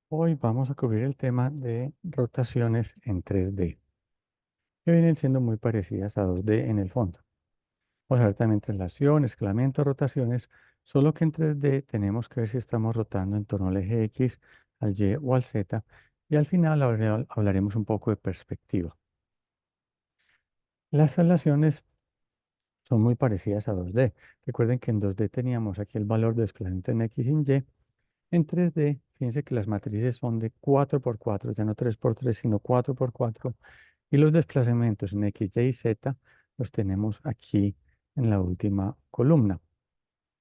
Hoy vamos a cubrir el tema de rotaciones en 3D, que vienen siendo muy parecidas a 2D en el fondo. Vamos a ver también traslación, escalamiento, rotaciones, solo que en 3D tenemos que ver si estamos rotando en torno al eje X, al Y o al Z, y al final hablaremos un poco de perspectiva. Las traslaciones son muy parecidas a 2D. Recuerden que en 2D teníamos aquí el valor de desplazamiento en X y en Y. En 3D, fíjense que las matrices son de 4 por 4, ya no 3 por 3, sino 4 por 4. Y los desplazamientos en X, Y y Z los tenemos aquí en la última columna.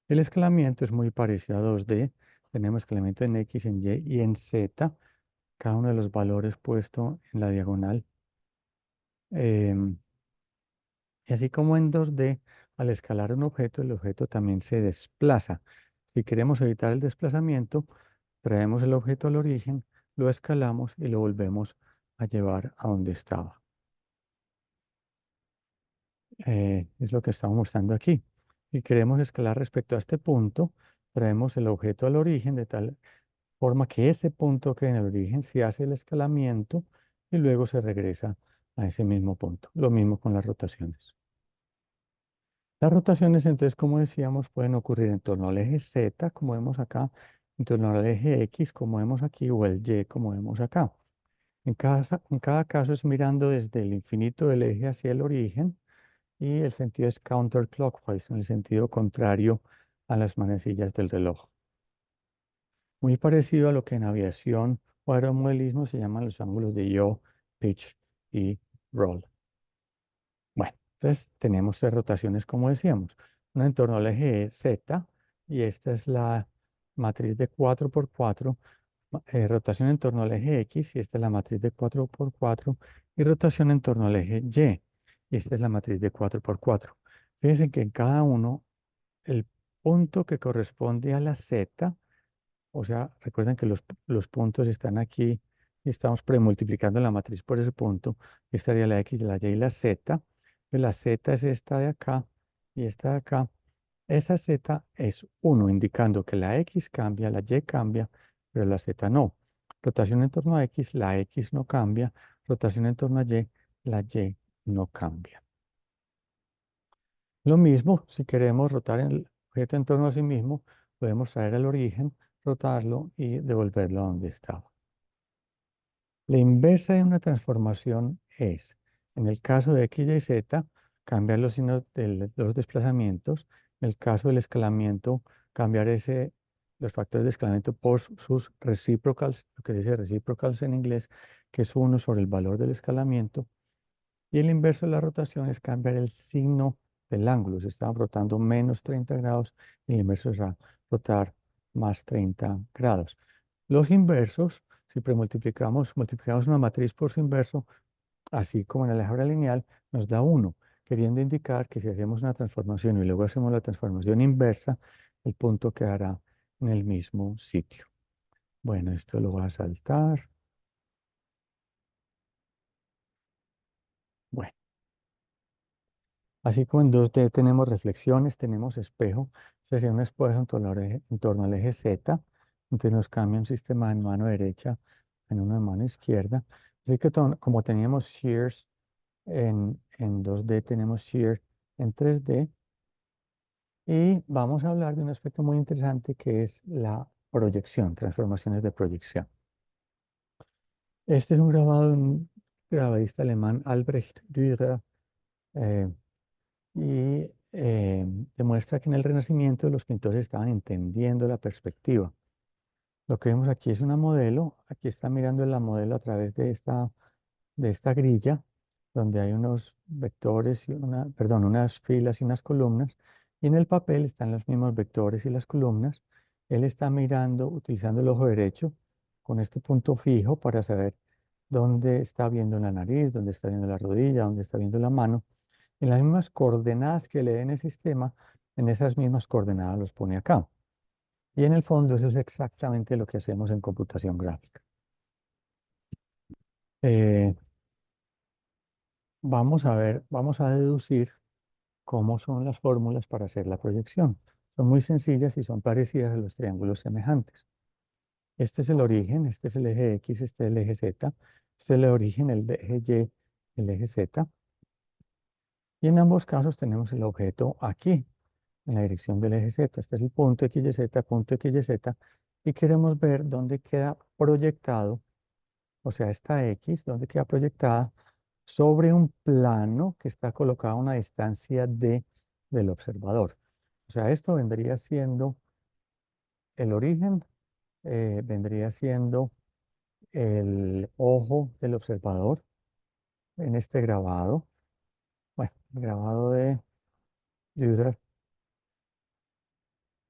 El escalamiento es muy parecido a 2D. Tenemos escalamiento en X, en Y y en Z, cada uno de los valores puesto en la diagonal. Em, y así como en 2D, al escalar un objeto, el objeto también se desplaza. Si queremos evitar el desplazamiento, traemos el objeto al origen, lo escalamos y lo volvemos a llevar a donde estaba. Es lo que estamos mostrando aquí. Si queremos escalar respecto a este punto, traemos el objeto al origen de tal forma que ese punto que en el origen se hace el escalamiento y luego se regresa a ese mismo punto. Lo mismo con las rotaciones. Las rotaciones, entonces, como decíamos, pueden ocurrir en torno al eje Z, como vemos acá, en torno al eje X, como vemos aquí, o el Y, como vemos acá. En cada caso es mirando desde el infinito del eje hacia el origen y el sentido es counterclockwise, en el sentido contrario a las manecillas del reloj. Muy parecido a lo que en aviación o aeromodelismo se llaman los ángulos de yaw, pitch y roll. Bueno, entonces tenemos tres rotaciones, como decíamos, una en torno al eje Z, y esta es la matriz de 4 por 4, rotación en torno al eje X, y esta es la matriz de 4 por 4, y rotación en torno al eje Y, y esta es la matriz de 4 por 4. Fíjense que en cada uno, el punto que corresponde a la Z, o sea, recuerden que los puntos están aquí y estamos premultiplicando la matriz por ese punto. Estaría la X, la Y y la Z. Pues la Z es esta de acá y esta de acá. Esa Z es 1, indicando que la X cambia, la Y cambia, pero la Z no. Rotación en torno a X, la X no cambia. Rotación en torno a Y, la Y no cambia. Lo mismo, si queremos rotar el objeto en torno a sí mismo, podemos traer al origen, rotarlo y devolverlo a donde estaba. La inversa de una transformación es, en el caso de X, Y, Z, cambiar los signos de los desplazamientos. En el caso del escalamiento, cambiar los factores de escalamiento por sus reciprocals, lo que dice reciprocals en inglés, que es 1 sobre el valor del escalamiento. Y el inverso de la rotación es cambiar el signo del ángulo. Si estamos rotando menos 30 grados, el inverso será rotar más 30 grados. Los inversos, si multiplicamos una matriz por su inverso, así como en el álgebra lineal, nos da 1, queriendo indicar que si hacemos una transformación y luego hacemos la transformación inversa, el punto quedará en el mismo sitio. Bueno, esto lo voy a saltar. Bueno. Así como en 2D tenemos reflexiones, tenemos espejo. Sería un espejo en torno al eje Z. Entonces nos cambia un sistema en mano derecha en uno de mano izquierda. Así que como teníamos shears en 2D, tenemos shear en 3D. Y vamos a hablar de un aspecto muy interesante que es la proyección, transformaciones de proyección. Este es un grabado de un grabadista alemán, Albrecht Dürer, eh, y demuestra que en el Renacimiento los pintores estaban entendiendo la perspectiva. Lo que vemos aquí es una modelo, aquí está mirando la modelo a través de esta grilla, donde hay unos vectores, perdón, unas filas y unas columnas, y en el papel están los mismos vectores y las columnas. Él está mirando, utilizando el ojo derecho, con este punto fijo para saber dónde está viendo la nariz, dónde está viendo la rodilla, dónde está viendo la mano. En las mismas coordenadas que le den el sistema, en esas mismas coordenadas los pone acá. Y en el fondo eso es exactamente lo que hacemos en computación gráfica. Eh, vamos a ver, vamos a deducir cómo son las fórmulas para hacer la proyección. Son muy sencillas y son parecidas a los triángulos semejantes. Este es el origen, este es el eje X, este es el eje Z, este es el origen, el eje Y, el eje Z. Y en ambos casos tenemos el objeto aquí, en la dirección del eje Z. Este es el punto XYZ, punto XYZ. Y queremos ver dónde queda proyectado, o sea, esta X, dónde queda proyectada sobre un plano que está colocado a una distancia D del observador. O sea, esto vendría siendo el origen, vendría siendo el ojo del observador en este grabado. Bueno, el grabado de Euler,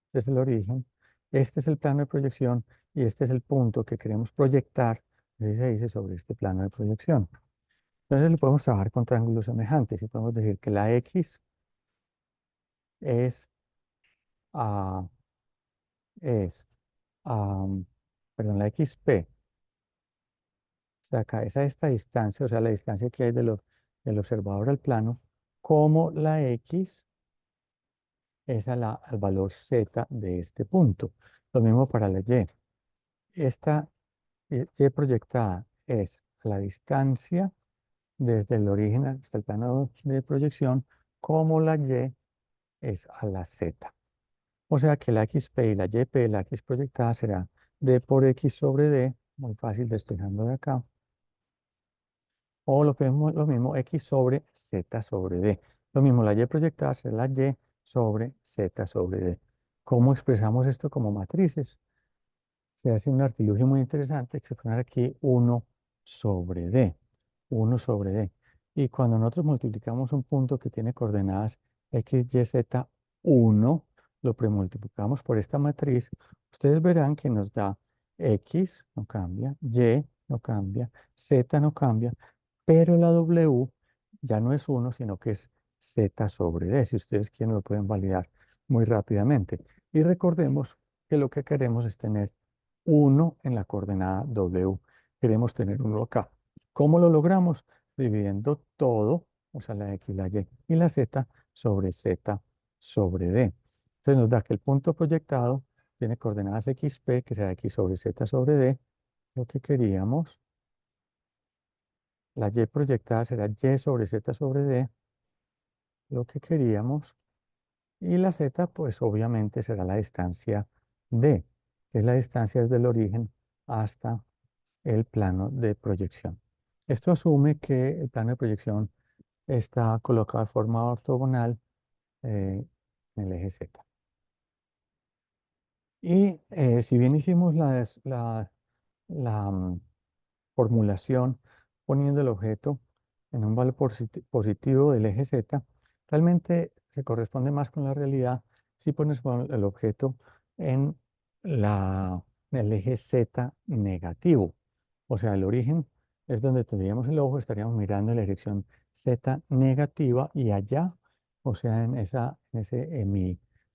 este es el origen, este es el plano de proyección y este es el punto que queremos proyectar, así se dice, sobre este plano de proyección. Entonces le podemos trabajar con triángulos semejantes y podemos decir que la X es, ah, es perdón, la XP está acá, es a esta distancia, o sea, la distancia que hay del observador al plano, como la X es al valor Z de este punto. Lo mismo para la Y. Esta Y proyectada es la distancia desde el origen hasta el plano de proyección, como la Y es a la Z. O sea que la XP y la YP, la X proyectada será D por X sobre D, muy fácil despejando de acá, o lo que es lo mismo X sobre Z sobre D. Lo mismo la Y proyectada será la Y sobre Z sobre D. ¿Cómo expresamos esto como matrices? Se hace un artilugio muy interesante que se pone aquí 1 sobre D. 1 sobre D. Y cuando nosotros multiplicamos un punto que tiene coordenadas X, Y, Z, 1, lo premultiplicamos por esta matriz, ustedes verán que nos da X, no cambia, Y, no cambia, Z, no cambia, pero la W ya no es 1, sino que es Z sobre D. Si ustedes quieren, lo pueden validar muy rápidamente. Y recordemos que lo que queremos es tener 1 en la coordenada W. Queremos tener 1 acá. ¿Cómo lo logramos? Dividiendo todo, o sea, la X, la Y la Z sobre Z sobre D. Entonces nos da que el punto proyectado tiene coordenadas XP, que será X sobre Z sobre D. Lo que queríamos, la Y proyectada será Y sobre Z sobre D. Lo que queríamos. Y la Z, pues obviamente será la distancia D, que es la distancia desde el origen hasta el plano de proyección. Esto asume que el plano de proyección está colocado de forma ortogonal en el eje Z. Y si bien hicimos la formulación poniendo el objeto en un valor positivo del eje Z, realmente se corresponde más con la realidad si pones el objeto en, en el eje Z negativo. O sea, el origen es donde tendríamos el ojo, estaríamos mirando en la dirección Z negativa y allá, o sea, en ese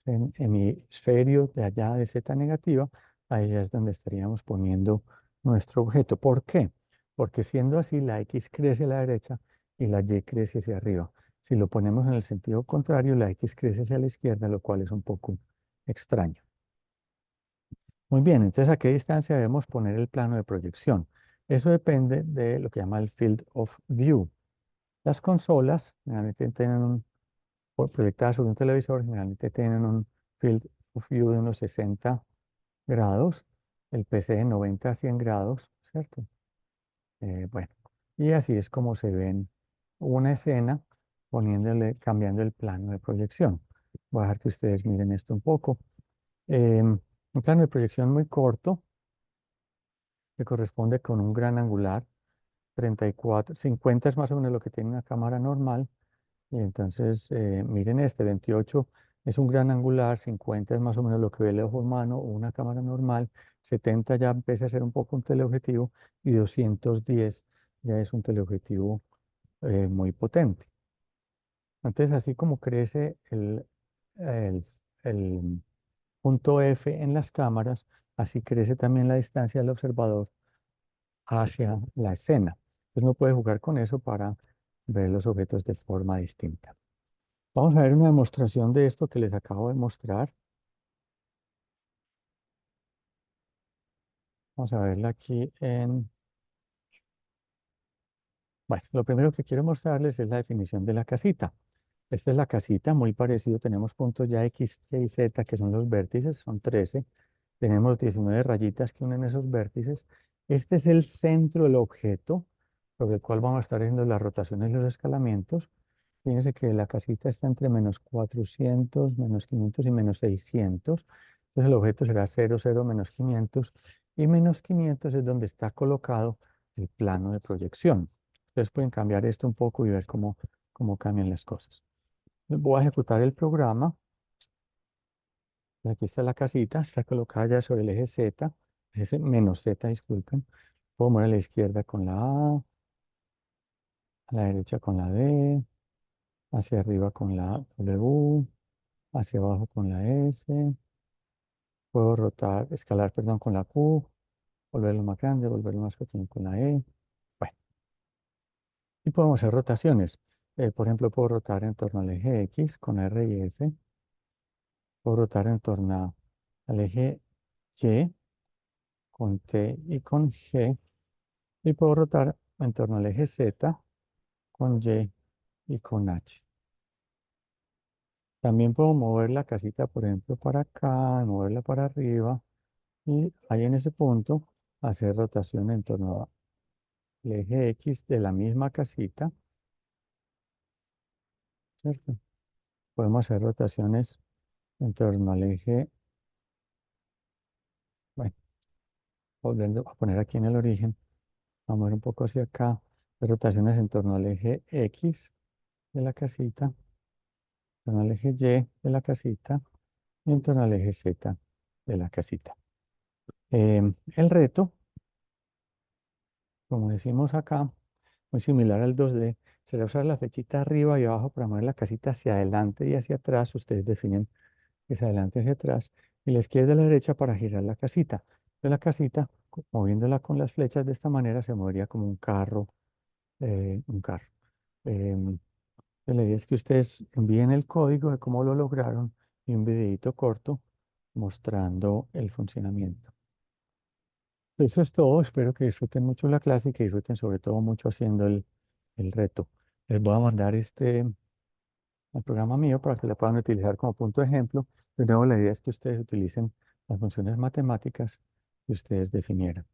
hemisferio de allá de Z negativa, ahí es donde estaríamos poniendo nuestro objeto. ¿Por qué? Porque siendo así, la X crece a la derecha y la Y crece hacia arriba. Si lo ponemos en el sentido contrario, la X crece hacia la izquierda, lo cual es un poco extraño. Muy bien, entonces, ¿a qué distancia debemos poner el plano de proyección? Eso depende de lo que llama el field of view. Las consolas generalmente tienen proyectadas sobre un televisor, generalmente tienen un field of view de unos 60 grados, el PC de 90 a 100 grados, ¿cierto? Bueno, y así es como se ven una escena cambiando el plano de proyección. Voy a dejar que ustedes miren esto un poco. Un plano de proyección muy corto que corresponde con un gran angular, 34, 50 es más o menos lo que tiene una cámara normal. Y entonces, miren este, 28 es un gran angular, 50 es más o menos lo que ve el ojo humano o una cámara normal, 70 ya empieza a ser un poco un teleobjetivo y 210 ya es un teleobjetivo muy potente. Entonces, así como crece el, el punto F en las cámaras, así crece también la distancia del observador hacia la escena. Entonces, uno puede jugar con eso para ver los objetos de forma distinta. Vamos a ver una demostración de esto que les acabo de mostrar. Vamos a verla aquí en... Bueno, lo primero que quiero mostrarles es la definición de la casita. Esta es la casita, muy parecido. Tenemos puntos ya X, Y y Z, que son los vértices, son 13. Tenemos 19 rayitas que unen esos vértices. Este es el centro del objeto, sobre el cual vamos a estar haciendo las rotaciones y los escalamientos. Fíjense que la casita está entre -400, -500 y -600. Entonces el objeto será 0, 0, -500. Y -500 es donde está colocado el plano de proyección. Ustedes pueden cambiar esto un poco y ver cómo cambian las cosas. Voy a ejecutar el programa. Aquí está la casita, está colocada ya sobre el eje Z, eje menos Z, disculpen. Puedo mover a la izquierda con la a la derecha con la D, hacia arriba con la W, hacia abajo con la S. Puedo rotar, escalar, perdón, con la Q, volverlo más grande, volverlo más pequeño con la E. Bueno, y podemos hacer rotaciones. Por ejemplo, puedo rotar en torno al eje X con R y F. Puedo rotar en torno al eje Y con T y con G. Y puedo rotar en torno al eje Z con Y y con H. También puedo mover la casita, por ejemplo, para acá, moverla para arriba y ahí en ese punto hacer rotación en torno al eje X de la misma casita, ¿cierto? Podemos hacer rotaciones en torno al eje, bueno, volviendo a poner aquí en el origen, vamos a mover un poco hacia acá, rotaciones en torno al eje X de la casita, en torno al eje Y de la casita y en torno al eje Z de la casita. El reto, como decimos acá, muy similar al 2D, será usar la flechita arriba y abajo para mover la casita hacia adelante y hacia atrás. Ustedes definen que es adelante y hacia atrás, y la izquierda y la derecha para girar la casita. De la casita, moviéndola con las flechas de esta manera, se movería como un carro, un carro. Em, la idea es que ustedes envíen el código de cómo lo lograron y un videito corto mostrando el funcionamiento. Eso es todo. Espero que disfruten mucho la clase y que disfruten sobre todo mucho haciendo el reto. Les voy a mandar el programa mío para que lo puedan utilizar como punto de ejemplo. De nuevo, la idea es que ustedes utilicen las funciones matemáticas que ustedes definieron.